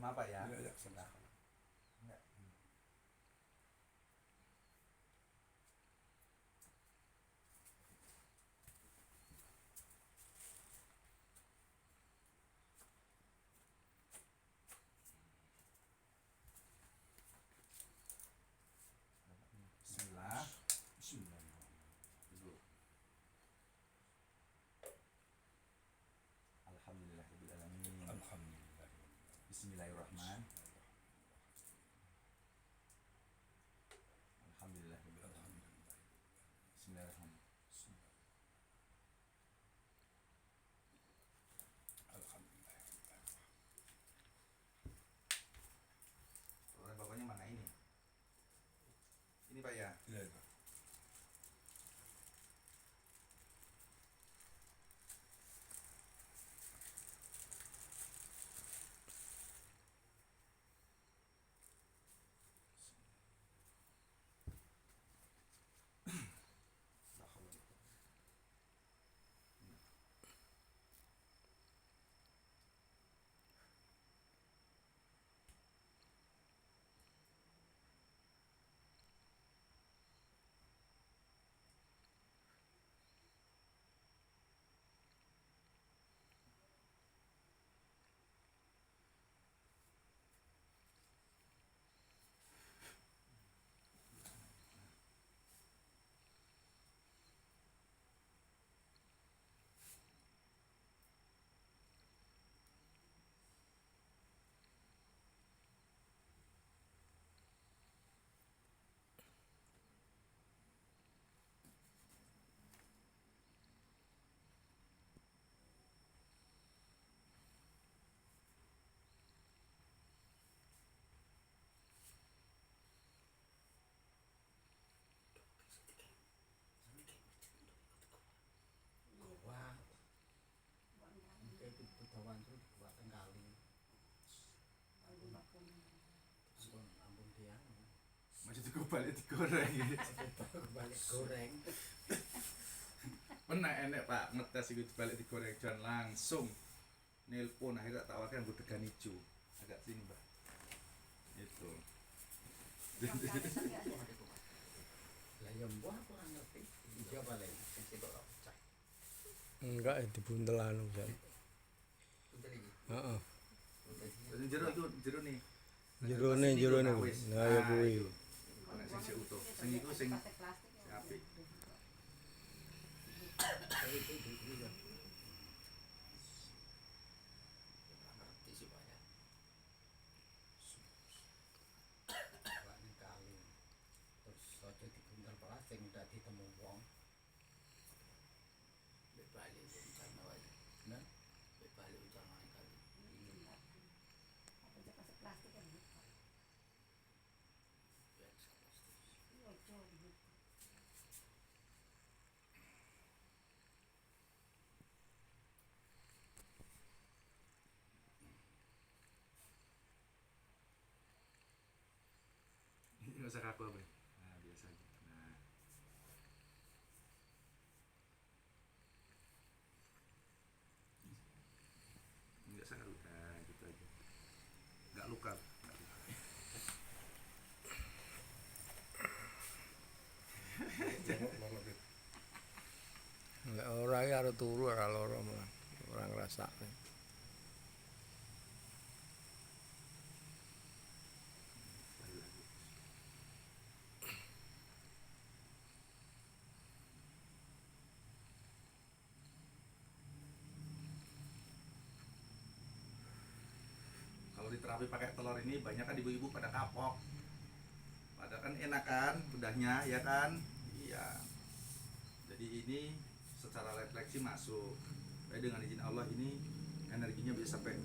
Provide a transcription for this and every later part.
sama Pak ya? Ya, sama. Enggak. Bismillah. Dulu. Alhamdulillahirabbil alamin. Alhamdulillah. Bismillahirrahmanirrahim. Alhamdulillahirabbil alamin. Bismillahirrahmanirrahim. Alhamdulillah. Orang bapaknya mana ini? Ini Pak ya? Ya, ya. Masih tuh balik digoreng. Balik goreng. Pernah enek Pak ngetes itu balik digoreng dan langsung nelpon akhirnya tak tawarkan budegan hijau agak sini Mbak. Itu. Lah ya mbah aku ora ngerti. Iya balik sing sitok kok pecah. Enggak, dibuntel anu Jan. Punten iki. Heeh. Punten iki. Terus jero itu jero nih. Jerone. Nah ya kuwi. Nek sing sik utuh. Sing iku sing apik. Itu ya. Ora ngerti sih Pak ya. Awak ning kali. Terus aja dibuntel plastik ndak ditemu wong. Lek bali urusan wae. Nah, lek bali urusan wae kali. Apa cek plastik kan? Ya plastik. Iya, coba. Enggak usah kaku apa. Nah, biasa aja. Nah. Enggak usah kaku. Nah, gitu aja. Enggak luka. Nek ora ya arep turu ora lara malah. Ora ngrasakne. Kalau di terapi pakai telur ini banyak kan ibu-ibu pada kapok. Padahal kan enak kan udahnya ya kan? Iya. Jadi ini secara refleksi masuk. Tapi dengan izin Allah ini energinya bisa sampai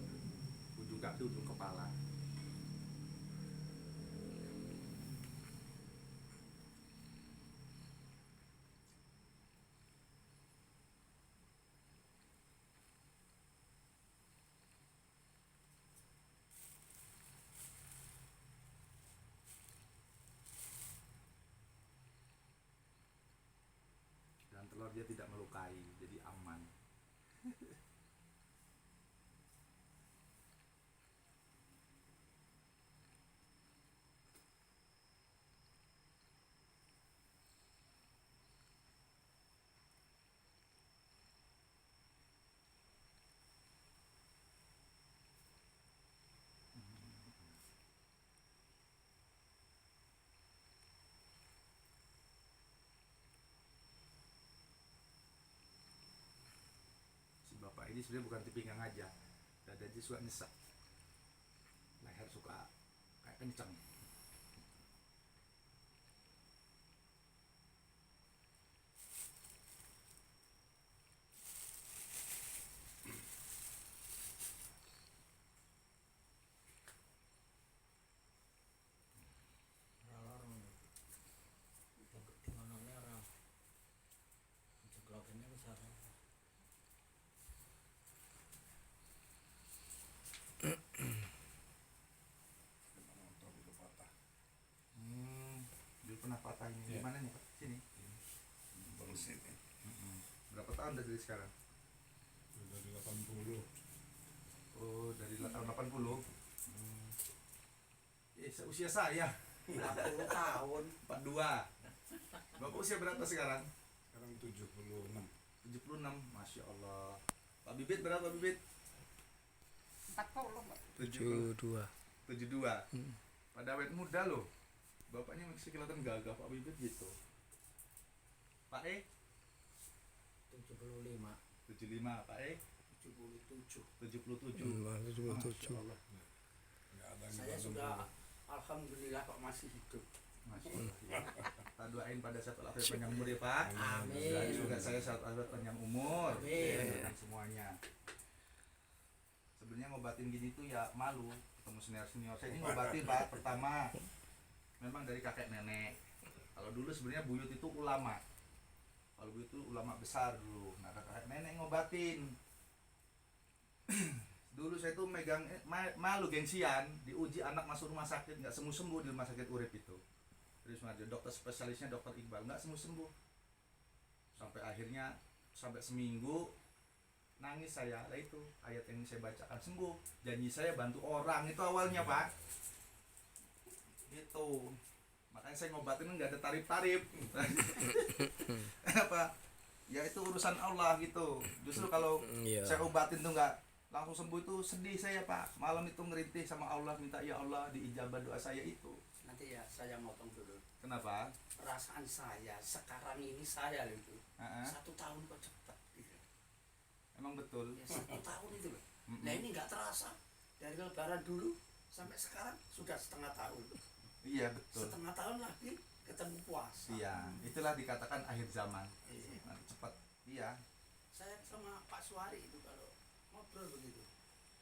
ujung kaki, ujung kepala. Dan telur dia tidak melukai, jadi aman. sebenarnya bukan di pinggang aja, dada aja suka nyesek, leher suka kayak kenceng. Orang di mana nih orang jeglokinnya besar. Motor itu patah. Dulu pernah patah ini. Iya. Di mana nih Pak? Sini. Baru sini. Berapa tahun dari sekarang? Dari 80. Oh, dari tahun 80. Seusia saya. 40 tahun. 42. Bapak usia berapa sekarang? Sekarang 76. 76. Masya Allah. Pak Bibit berapa Bibit? 40 Pak. 72. 72. Pada awet muda loh. Bapaknya masih kelihatan gagah Pak Bibit gitu. Pak 75. 75. Pak 77. 77. Masih Masya 77. Allah. Nggak ada yang Saya 80. sudah alhamdulillah Pak masih hidup. Masya Allah. Kita doain pada sehat walafiat panjang umur ya Pak. Amin. Doain juga saya sehat walafiat panjang umur. Amin. Dan semuanya. Sebenarnya ngobatin gini tuh ya malu ketemu senior. Saya ini ngobatin Pak pertama memang dari kakek nenek. Kalau dulu sebenarnya buyut itu ulama. Kalau buyut itu ulama besar dulu. Nah kakek nenek ngobatin. Dulu saya tuh megang malu gengsian diuji anak masuk rumah sakit nggak sembuh di rumah sakit Urip itu. Terus ada dokter spesialisnya dokter Iqbal nggak sembuh. Sampai akhirnya sampai seminggu nangis saya, lah itu ayat yang saya bacakan sembuh, janji saya bantu orang itu awalnya Pak, itu makanya saya ngobatin nggak ada tarif apa ya itu urusan Allah gitu. Justru kalau Iya. saya obatin tuh nggak langsung sembuh itu sedih saya Pak, malam itu ngerintih sama Allah minta ya Allah diijabah doa saya itu. Nanti ya saya motong dulu. Kenapa? Perasaan saya sekarang ini saya itu Heeh. 1 tahun kok cepat gitu. Emang betul. Ya, 1 tahun itu loh. Mm-mm. Nah ini nggak terasa dari lebaran dulu sampai sekarang sudah 1/2 tahun. Iya betul. 1/2 tahun lagi ketemu puasa. Iya, itulah dikatakan akhir zaman. Iya. Nanti cepat. Iya, Saya sama Pak Suwari itu kalau ngobrol begitu.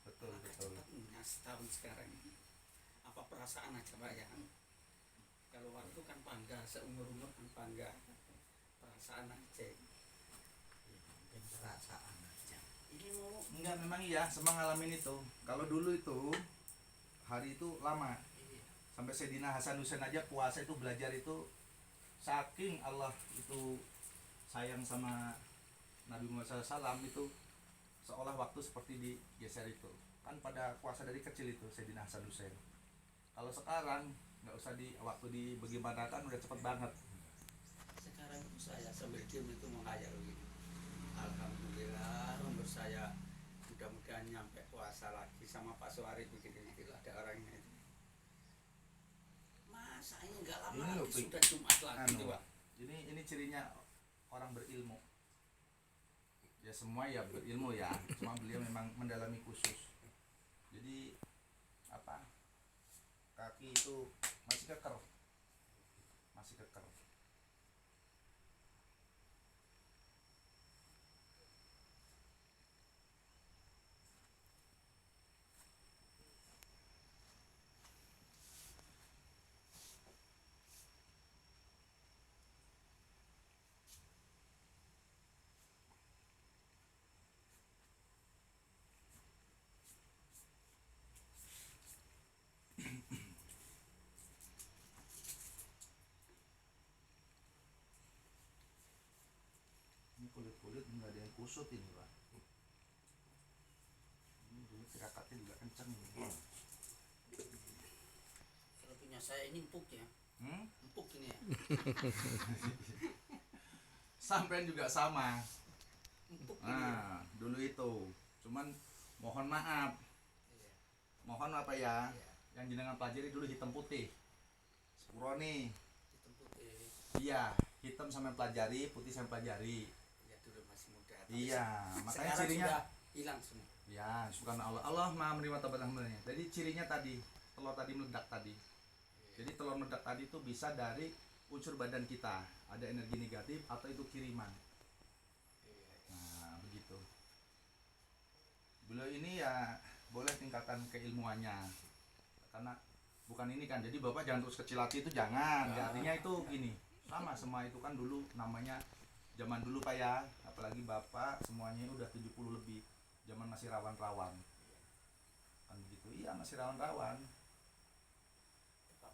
betul Maka betul. cepatnya setahun sekarang ini. Apa perasaan aja Pak ya? Kalau waktu kan bangga, seumur-umur kan bangga. Perasaan aja. Perasaan aja. Ini mau Enggak, memang iya, semang ngalamin itu. Kalau dulu itu hari itu lama. iya. Sampai Sayyidina Hasan Hussein aja puasa itu belajar itu saking Allah itu sayang sama Nabi Muhammad SAW itu seolah waktu seperti digeser itu. Kan pada puasa dari kecil itu Sayyidina Hasan Hussein. Kalau sekarang nggak usah di waktu dibagaimanakan udah cepet banget. Sekarang itu saya sambil diem itu menghayal begini. Alhamdulillah umur saya mudah-mudahan nyampe puasa lagi sama Pak Suwari begini gitu ada orangnya itu. Masa ini nggak lama Ini loh, lagi Pik. sudah Jumat lagi Anu, tuh Pak. ini cirinya orang berilmu. Ya semua ya berilmu ya, cuma beliau memang mendalami khusus. Jadi apa? Kaki itu masih keker. Masih keker. Ini kulit-kulit nggak ada yang kusut ini Pak. Ini dulu tirakatnya juga kenceng ini. Kalau punya saya ini empuk ya, empuk ini ya. Sampean juga sama. Empuk ini ya. Nah, dulu itu. Cuman mohon maaf. Iya, Mohon apa ya? iya. Yang jenengan pelajari dulu hitam putih. Sepuro nih. Hitam putih. Iya, hitam sampai pelajari, putih sampai pelajari. Ya dulu masih muda. Iya, makanya sekarang cirinya sudah hilang semua. Ya, subhanallah. Allah Maha menerima taubat hambanya. Jadi cirinya tadi, telur tadi meledak tadi. Jadi telur meledak tadi itu bisa dari unsur badan kita, ada energi negatif atau itu kiriman. Nah, begitu. Beliau ini ya boleh tingkatkan keilmuannya. Karena bukan ini kan. Jadi Bapak jangan terus kecil hati itu jangan. Ya, artinya itu gini. Sama semua itu kan dulu namanya zaman dulu Pak ya, apalagi Bapak semuanya udah 70 lebih. Zaman masih rawan-rawan. Kan begitu. Iya, masih rawan-rawan.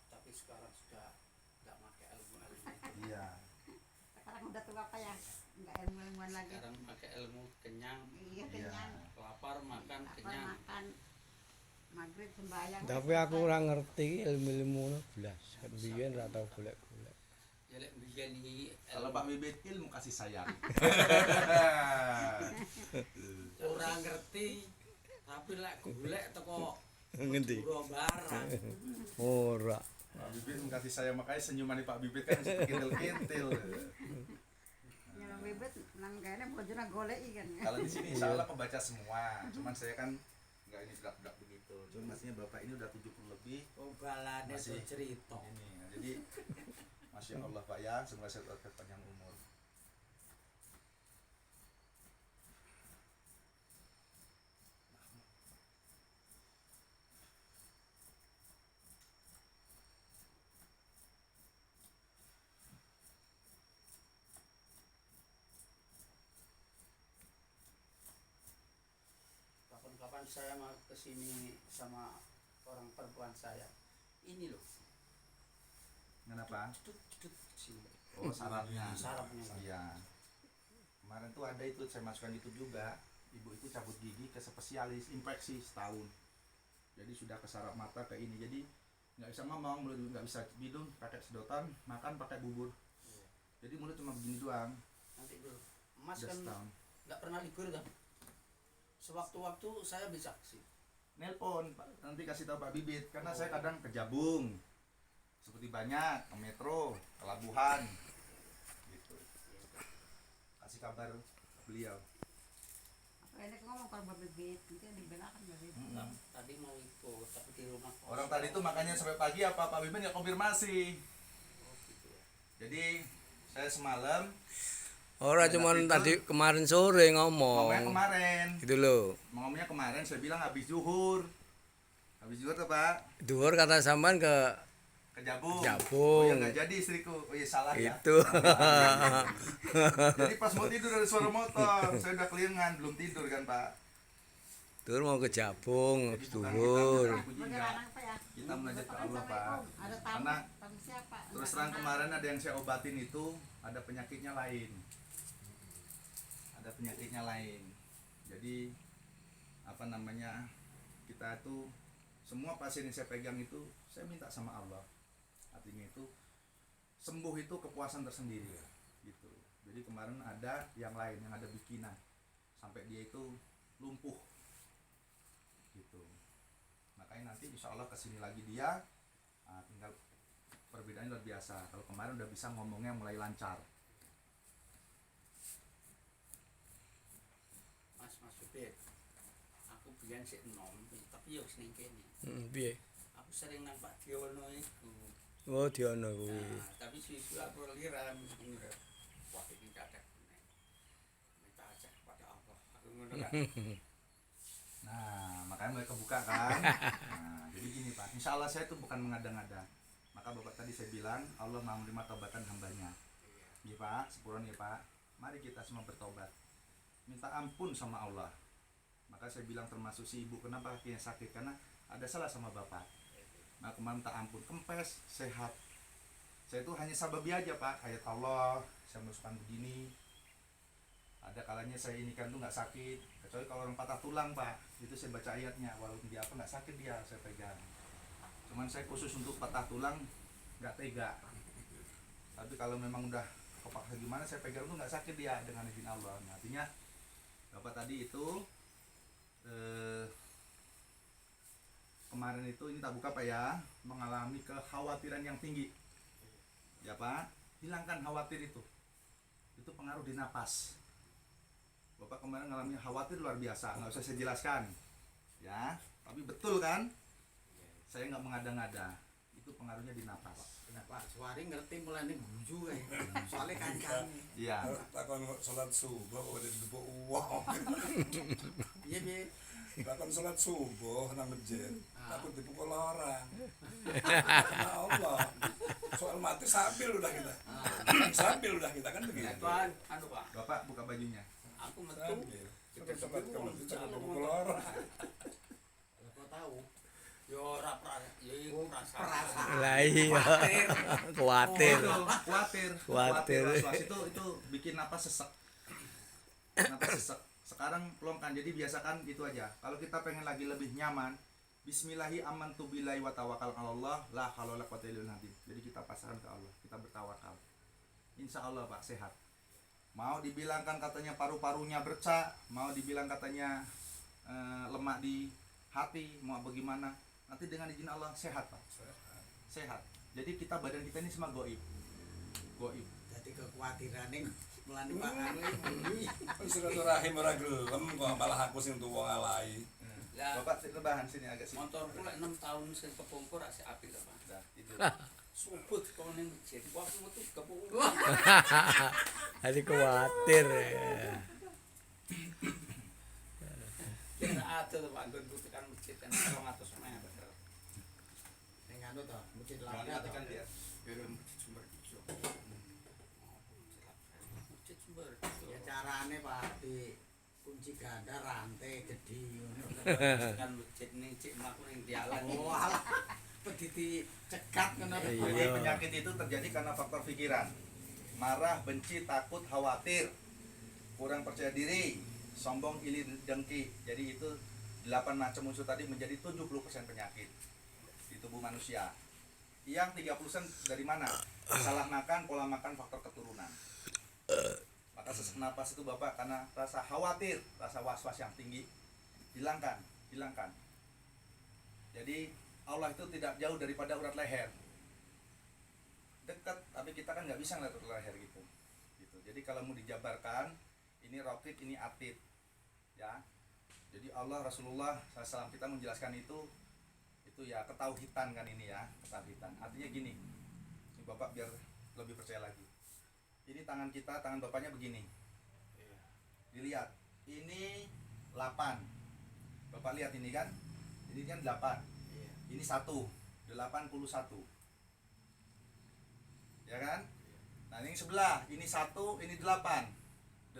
Tapi sekarang sudah nggak pakai ilmu-ilmu itu. Iya. Sekarang udah tua apa ya? Enggak ilmu-ilmuan lagi. Sekarang pakai ilmu kenyang, Iya kenyang. lapar makan Apa kenyang. makan maghrib sembahyang. Tapi aku ora ngerti ilmu-ilmu ngono blas. Biyen ra tau golek-golek. Ya lek biyen iki Kalau Pak Bibit ilmu kasih sayang. ora ngerti, tapi lek golek teko Ngendi? pura barang. Ora. Pak Bibit ilmu kasih sayang, makanya senyuman Pak Bibit kan kintil-kintil. Ya bebet nang kene bojone goleki kan. Kalau di sini insya Allah pembaca semua. Cuman saya kan nggak ini bedak-bedak begitu. Cuman maksudnya Bapak ini udah 70 lebih. Oh balane Masih. tuh cerita. Ini, jadi Masya Allah Pak ya, semoga sehat panjang umur. Kapan-kapan saya mau kesini sama orang perempuan saya. Ini loh. Kenapa? Cedut sini. Oh, sarafnya. Sarafnya. Iya. Kemarin tuh ada itu saya masukkan itu juga. Ibu itu cabut gigi ke spesialis infeksi setahun. Jadi sudah ke saraf mata ke ini. Jadi nggak bisa ngomong, mulut nggak bisa hidung, pakai sedotan, makan pakai bubur. Jadi mulut cuma begini doang. Nanti dulu. Mas Udah kan setahun. nggak pernah libur kan? Sewaktu-waktu saya bisa sih. Nelpon, Pak. Nanti kasih tahu Pak Bibit karena saya kadang ke Jabung. Seperti banyak, ke Metro, ke Labuhan. Gitu. Kasih kabar beliau. Apa ini ngomong kalau bebet nanti dibelakan bebet. Nah, tadi mau ikut tapi di rumah kosong. Orang tadi tuh makanya sampai pagi apa Pak Bibit nggak konfirmasi. Oh, gitu ya. Jadi saya semalam Ora cuman tadi kemarin sore ngomongnya ngomong. kemarin. Gitu loh. Ngomongnya kemarin saya bilang habis zuhur. Habis zuhur tuh Pak Duhur kata sampean ke ke Jabung. Oh Jabung. ya nggak jadi istriku. Oh iya salah ya. itu. Jadi pas mau tidur ada suara motor. Saya udah kelingan belum tidur kan Pak. Duhur mau ke Jabung, Jadi habis bukan duhur. kita puji Bagaimana enggak. apa ya? Kita munajat ke Allah Pak. Assalamualaikum. Ada tamu. Karena Tamu siapa? terus terang kemarin ada yang saya obatin itu ada penyakitnya lain. Ada penyakitnya lain. Jadi apa namanya, kita itu semua pasien yang saya pegang itu saya minta sama Allah. Artinya itu sembuh itu kepuasan tersendiri gitu. Jadi kemarin ada yang lain yang ada bikinan sampai dia itu lumpuh gitu. Makanya nanti insya Allah kesini lagi dia, tinggal perbedaannya luar biasa. Kalau kemarin udah bisa ngomongnya mulai lancar. Mas Bibit. Aku biyen sik enom, tapi yo sing kene. Piye? Aku sering nang Pak Diono iku. Oh, diono kuwi. Nah, tapi susu aku liram ngono. Wah, iki kadek meneh. Minta aja kepada Allah. Aku ngono kan. Nah, makanya mulai kebuka kan. Nah, jadi gini Pak, insya Allah saya itu bukan mengada-ngada. Maka Bapak tadi saya bilang Allah mau menerima taubatan hambanya. Iya Pak, sepuluh nih Pak. Mari kita semua bertobat, minta ampun sama Allah. Maka saya bilang termasuk si ibu, kenapa kakinya sakit? Karena ada salah sama Bapak. Nah kemarin minta ampun, kempes, sehat. Saya itu hanya sababi aja Pak, ayat Allah, saya masukkan begini. Ada kalanya saya ini kan tuh nggak sakit, kecuali kalau orang patah tulang Pak, itu saya baca ayatnya, walaupun dia apa nggak sakit dia, saya pegang. Cuman saya khusus untuk patah tulang nggak tega. Tapi kalau memang udah kepaksa gimana, saya pegang tuh nggak sakit dia dengan izin Allah. Nah, artinya Bapak tadi itu kemarin itu ini tak buka Pak ya, mengalami kekhawatiran yang tinggi. Ya Pak, hilangkan khawatir itu pengaruh di napas. Bapak kemarin ngalamin khawatir luar biasa, nggak usah saya jelaskan, ya. Tapi betul kan? Saya nggak mengada-ngada. Itu pengaruhnya di napas. Pak Suwari ngerti mulane guyu kae. Soale kancane. Iya. Takon sholat subuh udah digepuk uang. Iya, Bi. Takon sholat subuh nang masjid. Ah. Takut dipukul orang. Ya Allah. Soal mati sambil udah kita. Sambil udah kita kan begitu. Tuan, anu Pak, Bapak buka bajunya. aku metu. Sambil. Kita sempat ke masjid takut dipukul orang. Kau tahu? Yo ora iku perasaan. Lah iya. Kuatir. Khawatir. Was-was itu bikin napas sesek. Napas sesek. Sekarang pelongkan, jadi biasakan itu aja. Kalau kita pengen lagi lebih nyaman, Bismillahi amantu billahi wa tawakkal 'alallah la haula wala quwwata illa billah. Jadi kita pasrahkan ke Allah, kita bertawakal. Insya Allah Pak sehat. Mau dibilangkan katanya paru-parunya bercak, mau dibilang katanya lemak di hati, mau bagaimana, nanti dengan izin Allah sehat Pak. Sehat. Jadi kita badan kita ini semua goib. Goib. Jadi kekhawatirannya melani pangan iki. Silaturahim ora gelem kok malah aku sing tuwa alai. Lah Bapak rebahan sini agak sini. motor kula 6 tahun sing kepungkur asik apik to, Pak. Nah, itu. Subut kau ning masjid. Waktu metu kepungkur. Hadi kuatir. Ya. Kira ada to Pak nggon tekan masjid kan 200 meter. Ning anu to, masjid Jangan Lapa. matikan dia. Ya masjid Sumber Ijo. Masjid Sumber Ijo. Ya carane Pak di kunci ganda rantai gede ngono. Kan masjid ning cik mlaku ning dialan. Oh alah. Pediti cekat ngono. Iya. Jadi penyakit itu terjadi karena faktor pikiran. Marah, benci, takut, khawatir, kurang percaya diri, sombong, iri, dengki. Jadi itu 8 macam unsur tadi menjadi 70% penyakit di tubuh manusia. Yang 30% dari mana? Salah makan, pola makan, faktor keturunan. Maka sesak napas itu Bapak karena rasa khawatir, rasa was-was yang tinggi. Hilangkan. Jadi Allah itu tidak jauh daripada urat leher. Dekat, tapi kita kan nggak bisa ngeliat urat leher gitu. Jadi kalau mau dijabarkan, ini rokit, ini atid, ya. Jadi Allah Rasulullah SAW kita menjelaskan itu ya ketauhidan kan ini ya, ketauhidan. Artinya gini, ini Bapak biar lebih percaya lagi. Ini tangan kita, tangan Bapaknya begini. Dilihat, ini 8. Bapak lihat ini kan, ini kan 8. Ini 1, 81. Ya kan? Nah ini sebelah, ini 1, ini 8, 18.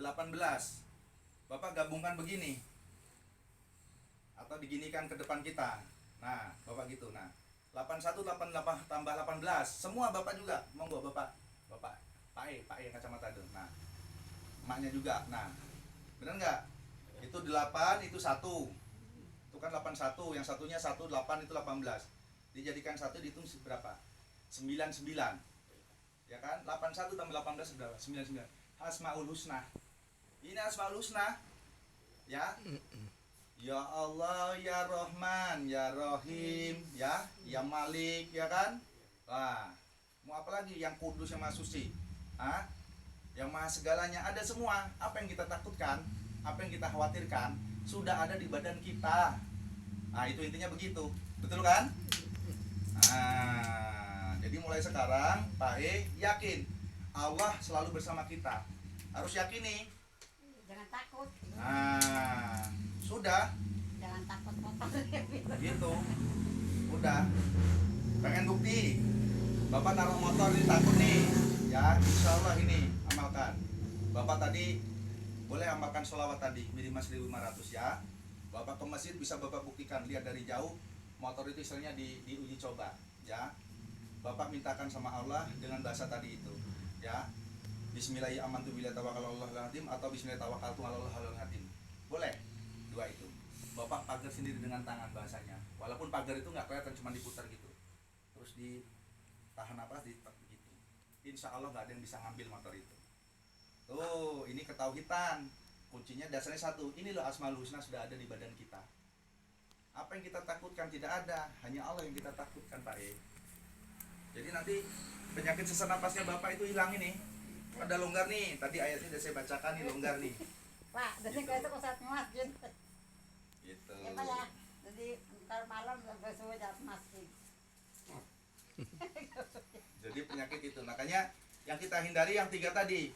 Bapak gabungkan begini, atau diginikan ke depan kita. Nah, Bapak gitu. Nah, 81, 88 tambah 18. Semua Bapak juga. Monggo Bapak. Pak E kacamata itu. Nah, emaknya juga. Nah, benar nggak? Itu 8, itu 1. Itu kan 81, yang satunya 1, 8 itu 18. Dijadikan 1 dihitung berapa? 99. Ya kan? 81 tambah 18 berapa? 99. Asmaul Husna. Ini Asmaul Husna. Ya. Ya Allah, ya Rahman, ya Rahim, ya Malik, ya kan? Wah, mau apa lagi? Yang kudus, yang maha suci, yang maha segalanya, ada semua. Apa yang kita takutkan, apa yang kita khawatirkan, sudah ada di badan kita. Nah, itu intinya begitu, betul kan? Nah, jadi mulai sekarang, Pak E yakin Allah selalu bersama kita. Harus yakin nih. Jangan takut. Nah, sudah. Jangan takut motor. Gitu. Udah. Pengen bukti? Bapak naruh motor ini takut nih. Ya, insya Allah ini amalkan. Bapak tadi boleh amalkan sholawat tadi minimal 1500 ya. Bapak ke masjid bisa Bapak buktikan, lihat dari jauh motor itu istilahnya diuji coba ya. Bapak mintakan sama Allah dengan bahasa tadi itu ya. Bismillahirrahmanirrahim atau Bismillahirrahmanirrahim. Boleh dua itu. Bapak pagar sendiri dengan tangan bahasanya. Walaupun pagar itu nggak kelihatan, cuma diputar gitu. Terus ditahan apa? Ditekan gitu. Insya Allah nggak ada yang bisa ngambil motor itu. Tuh, ini ketauhidan. Kuncinya dasarnya satu. Ini loh Asmaul Husna sudah ada di badan kita. Apa yang kita takutkan tidak ada, hanya Allah yang kita takutkan, Pak E. Jadi nanti penyakit sesak napasnya Bapak itu hilang ini. Ada longgar nih, tadi ayatnya sudah saya bacakan nih, longgar nih. Pak, jadi kayak itu kosat masjid. Gitu. Ya Pak ya. Jadi ntar malam besok jam masjid. Jadi penyakit itu, makanya yang kita hindari yang 3 tadi.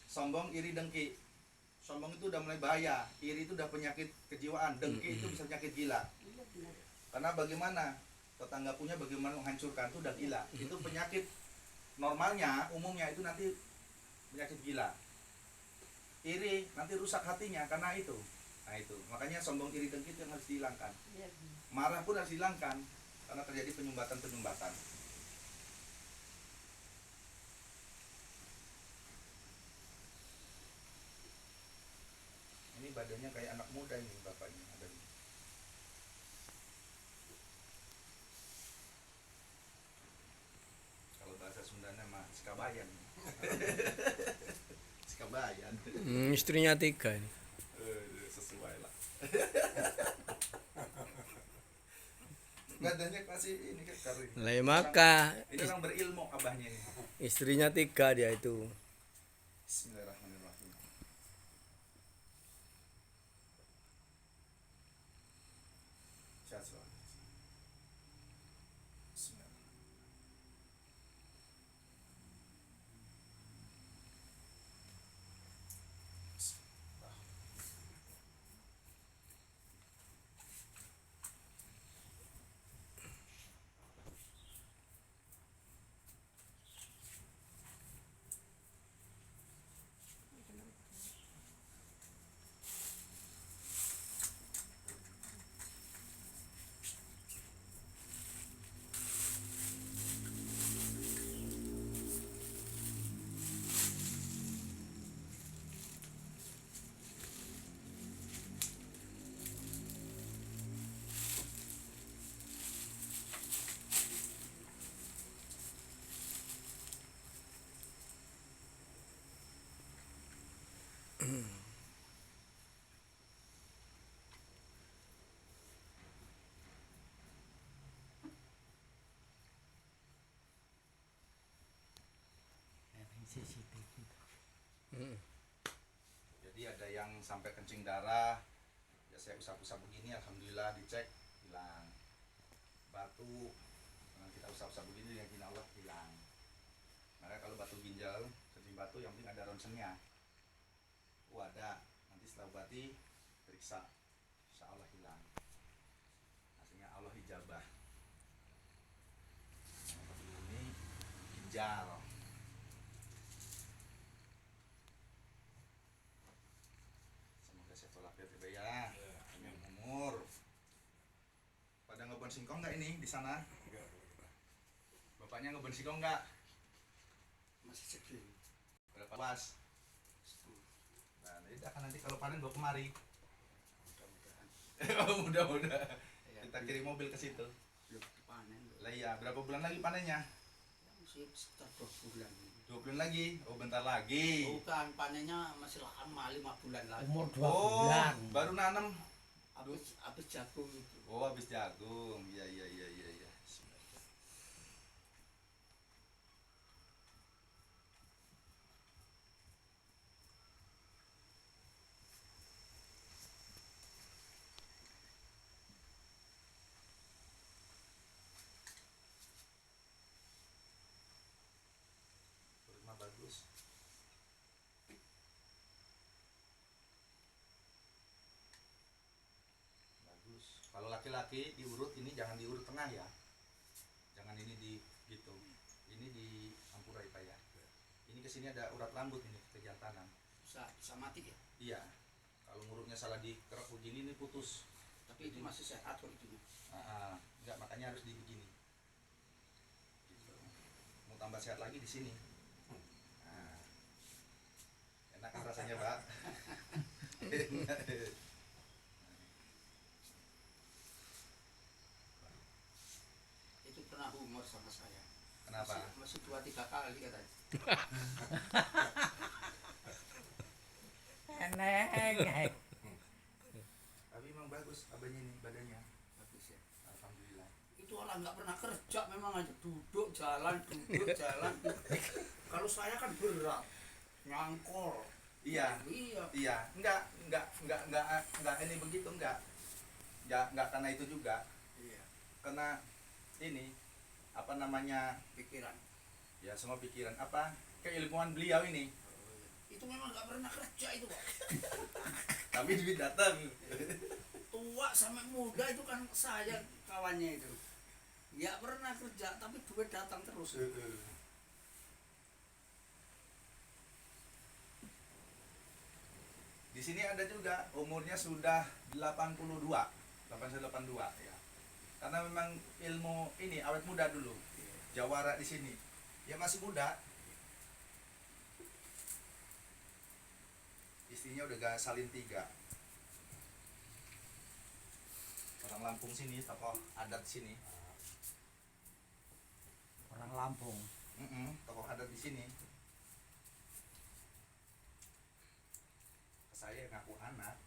Sombong, iri, dengki. Sombong itu udah mulai bahaya, iri itu udah penyakit kejiwaan, dengki itu bisa penyakit gila. Iya benar. Karena bagaimana tetangga punya, bagaimana menghancurkan itu udah gila. Itu penyakit normalnya, umumnya itu nanti penyakit gila. Iri nanti rusak hatinya karena itu. Nah itu, makanya sombong, iri, dengki itu yang harus dihilangkan. Iya. Marah pun harus dihilangkan karena terjadi penyumbatan-penyumbatan. Ini badannya kayak anak muda ini bapaknya ada. Kalau bahasa Sundanya mah Sikabayan. Sikabayan. Istrinya 3 ini. Sesuai lah. Badannya kasih ini kan kering. Lah ya maka Ini orang berilmu abahnya ini. istrinya 3 dia itu. Bismillahirrahmanirrahim. Sehat selalu. Bismillahirrahmanirrahim. Jadi ada yang sampai kencing darah, ya saya usap-usap begini, alhamdulillah dicek hilang. Batu, kalau kita usap-usap begini, yang Allah hilang. Maka kalau batu ginjal, kencing batu yang penting ada ronsennya. Oh ada, nanti setelah obati periksa, insya Allah hilang. Hasilnya Allah ijabah. Nah, ini ginjal. Semoga sehat walafiat ya, panjang umur. Pada ngebon singkong nggak ini di sana? Bapaknya ngebon singkong nggak? Masih segini. Berapa was? Nah, ini akan nanti kalau panen bawa kemari. Mudah-mudahan. Oh, mudah-mudahan. Ya, Kita kirim mobil ke situ. belum dipanen. Lah iya, berapa bulan lagi panennya? Masih sekitar 2 bulan. 2 bulan lagi. Oh, bentar lagi. Bukan, panennya masih lama 5 bulan lagi. Umur 2 Oh, bulan. baru nanam. Habis jagung itu. Oh, habis jagung. Iya, iya, iya, iya, iya. Kurma bagus. Bagus. Kalau laki-laki diurut ini jangan diurut tengah ya. Jangan ini di gitu. Ini di ampurai Pak ya. Ini kesini ada urat rambut ini kejantanan. Bisa mati ya. Iya. Kalau ngurutnya salah dikerek begini ini putus. Tapi itu masih sehat kok itu. Enggak, makanya harus di begini. Gitu. Mau tambah sehat lagi di sini. Nah. Enak kan rasanya, Pak? Enak. Itu pernah humor sama saya. Kenapa? Masih 2-3 kali katanya. Eneng. Tapi emang bagus abahnya ini badannya. Bagus ya. Alhamdulillah. Itu orang nggak pernah kerja memang aja duduk jalan. Kalau saya kan berat, nyangkol. Iya. Iya. Iya, enggak ini begitu enggak karena itu juga, Iya. karena ini apa namanya, Pikiran. ya semua pikiran apa keilmuan beliau ini, Itu memang nggak pernah kerja itu Pak. tapi duit datang. Tua sampai muda itu kan saya kawannya itu. Nggak pernah kerja tapi duit datang terus. Di sini ada juga umurnya sudah 82 ya, karena memang ilmu ini awet muda dulu, jawara di sini ya masih muda. Istrinya udah gak salin 3, orang Lampung sini, tokoh adat sini. Orang Lampung. Tokoh adat di sini. Saya ngaku anak,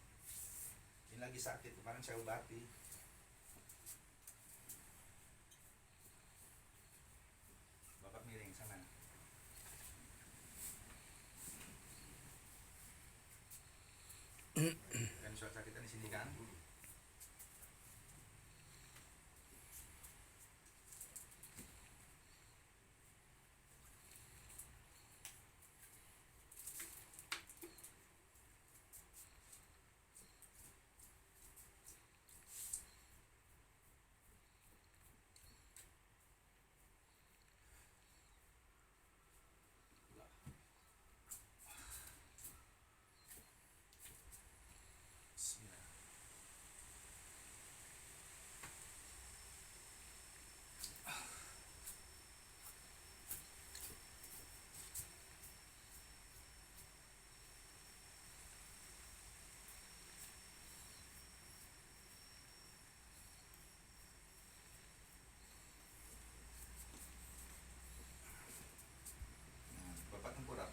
ini lagi sakit, kemarin saya obati. Bapak miring sana. Dan suara sakitan di sini kan? Bismillah. Bapak tengkurap.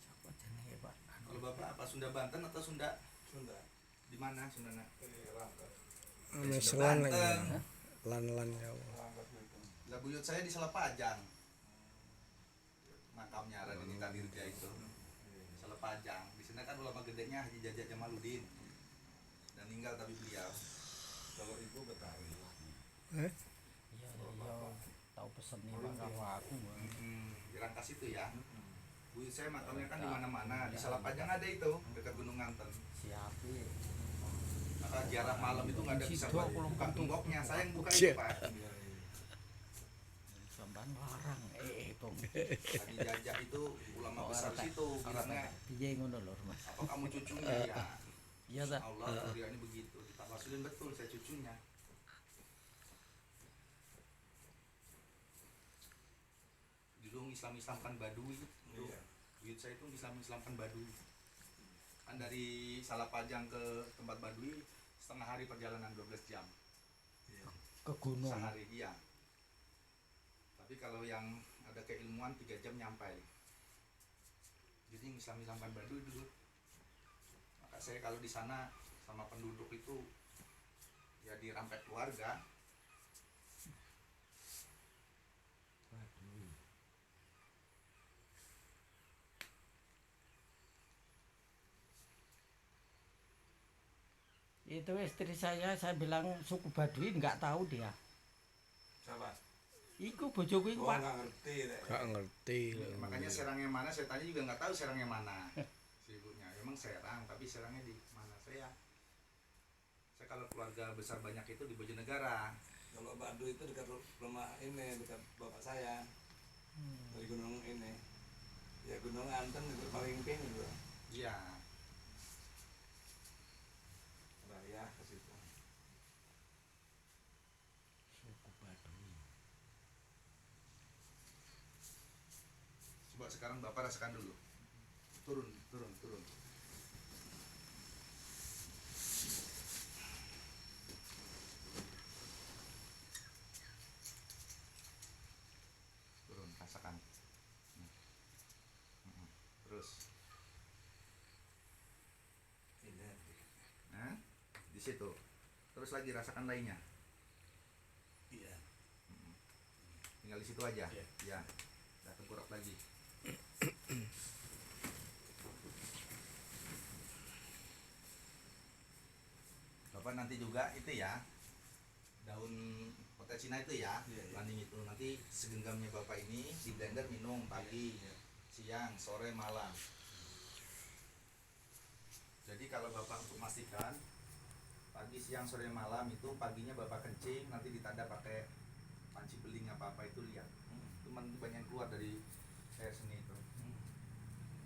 Siapa jenenge Pak? Kalau Bapak apa Sunda Banten atau Sunda Sunda. di mana Sunda? Rangkas. Meselan lagi. Banten. Lan-lan ya. Rangkas itu. Lah buyut saya di Selepajang. Makamnya Raden Kadirja itu. Selepajang. Di sana kan ulama gedenya Haji Jajak Jamaluddin. Dan meninggal tapi beliau. Kalau ibu Betawi. Eh? Iya, tahu pesen nih Pak kalau aku. Di Rangkas itu ya. Buyut saya makamnya kan di mana-mana. Di Selepajang ada itu dekat Gunung Nganten. Siapa? Maka ziarah malam itu nggak ada bisa Sido, kalau buka bentuk. tunggoknya. Saya yang buka Cek. itu Pak. Sampan larang Bang. Haji Jajak itu ulama besar situ. Bilangnya Piye ngono lho, Mas. apa kamu cucunya ya? Iya ta? Allah ini begitu. Pak Masulin betul saya cucunya. Dulu Islamkan Baduy itu. Iya. Buyut saya itu Islamkan Baduy. Kan dari Salapajang ke tempat Baduy setengah hari perjalanan 12 jam. Ke gunung. Sehari iya. Tapi kalau yang ada keilmuan 3 jam nyampai. Jadi Islamkan Baduy dulu. Maka saya kalau di sana sama penduduk itu ya dirampek keluarga. Itu istri saya bilang suku Baduy nggak tahu dia. Siapa? Iku bojoku iku Oh, Pak. nggak ngerti deh. Gak ngerti. Makanya serangnya mana saya tanya juga nggak tahu serangnya mana. Si ibunya emang serang tapi serangnya di mana saya kalau keluarga besar banyak itu di Bojonegara. Kalau Baduy itu dekat rumah ini, dekat bapak saya. Dari gunung ini. Ya gunung Anten itu paling ping itu. Iya. Raya ke situ. Suku Baduy. Coba sekarang Bapak rasakan dulu. Turun. situ. Terus lagi rasakan lainnya. Iya. Tinggal di situ aja. Iya. Ya. Udah tengkurap lagi. Bapak nanti juga itu ya, daun potet Cina itu ya, Iya, iya. landing itu nanti segenggamnya Bapak ini di blender minum pagi, Iya. siang, sore, malam. Jadi kalau Bapak untuk memastikan pagi, siang, sore, malam itu paginya Bapak kencing, nanti ditanda pakai panci beling apa itu lihat. Itu nanti banyak yang keluar dari air seni itu.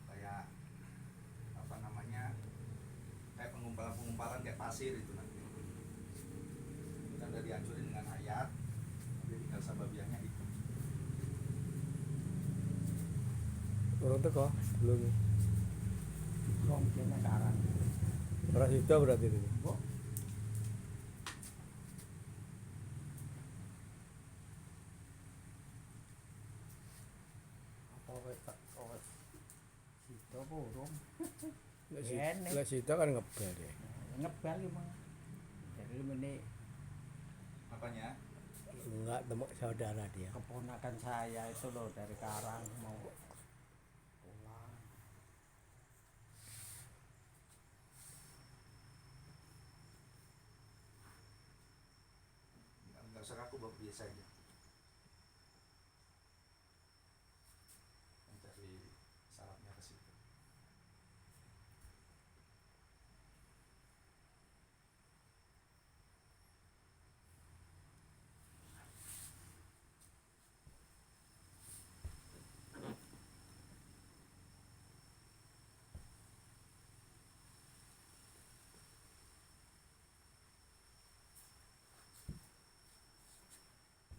Kayak apa namanya? Kayak pengumpalan kayak pasir itu nanti. Itu kan udah dihancurin dengan ayat. Nanti tinggal sababiahnya itu. Orang teko belum. Wong kene karan. Ora sida berarti itu. Mbok apa wis tak wis sida apa urung? Kene. Lek sida kan ngebel ya. Ngebal iki mah. Jadi mene Apanya? Enggak temu saudara dia. keponakan saya itu loh dari Karang mau pulang. Nggak usah kaku, Bapak, biasa aja. Mencari salapnya ke situ.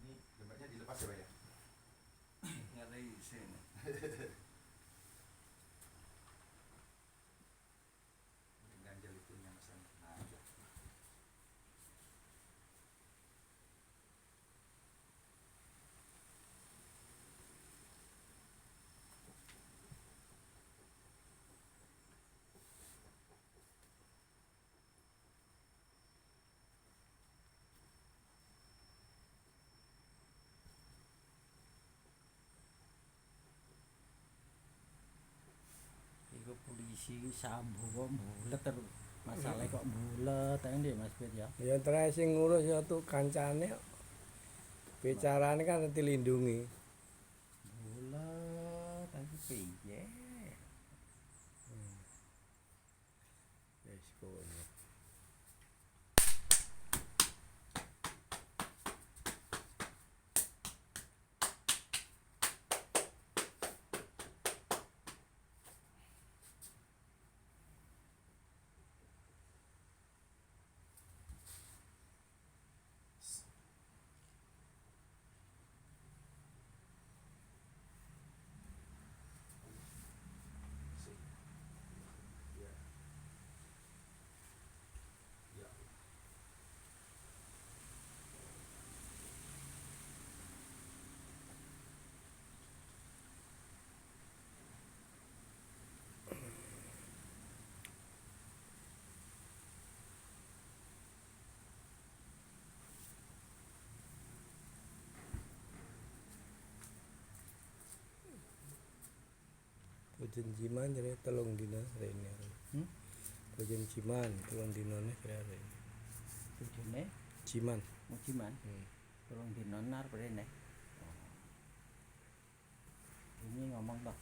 Ini dompetnya dilepas ya, Pak ya? Ngeri sini. Ganjel itu yang pesan. Nah, udah. Iku polisi sambo kok bulet terus. Masalahnya kok bulet ndi Mas Bet ya. Ya terakhir sing ngurus ya tuh kancane. Bicarane kan dilindungi. Bulet tapi piye? Wis kono. Sip. Ya. Ya. Bojen jiman jare telung dina rene. Bojen jiman telung dinane rene. Bojone Jiman. mujiman. Tolong dinonar rene. Ini ngomong toh.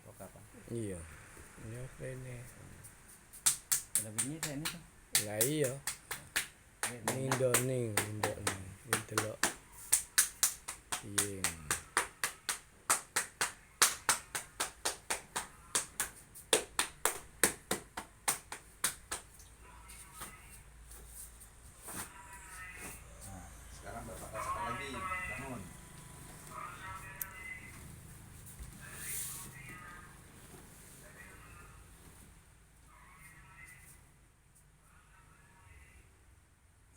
Kok apa? Iya. Ya rene. Ada bunyi rene toh. Lah iya. Nindone, nindone. Delok. Iya. Sekarang Bapak rasakan lagi, bangun.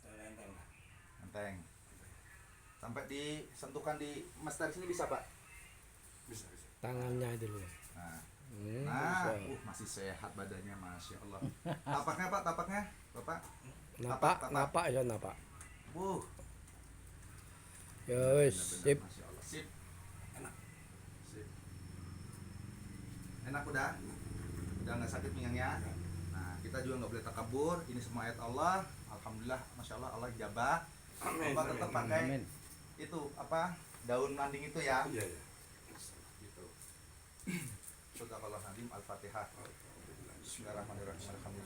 Enteng. Enteng. Sampai disentuhkan di Mas dari sini bisa, Pak? Bisa. Tangannya dulu. Nah, Hmm, nah, bisa. masih sehat badannya, Masya Allah. Tapaknya, Pak, tapaknya, Bapak. Napak, Tatak. napak ya napak. Ya wis, Bener-bener, sip. Masya Allah. Sip. Enak. Sip. Enak udah nggak sakit pinggangnya. Nah, kita juga nggak boleh takabur. Ini semua ayat Allah. Alhamdulillah, Masya Allah, Allah jabah. Amin. Bapak tetap pakai itu apa, daun landing itu ya. Iya, iya. Gitu. Sadaqallahul Azim. Al-Fatihah. Bismillahirrahmanirrahim. Alhamdulillah.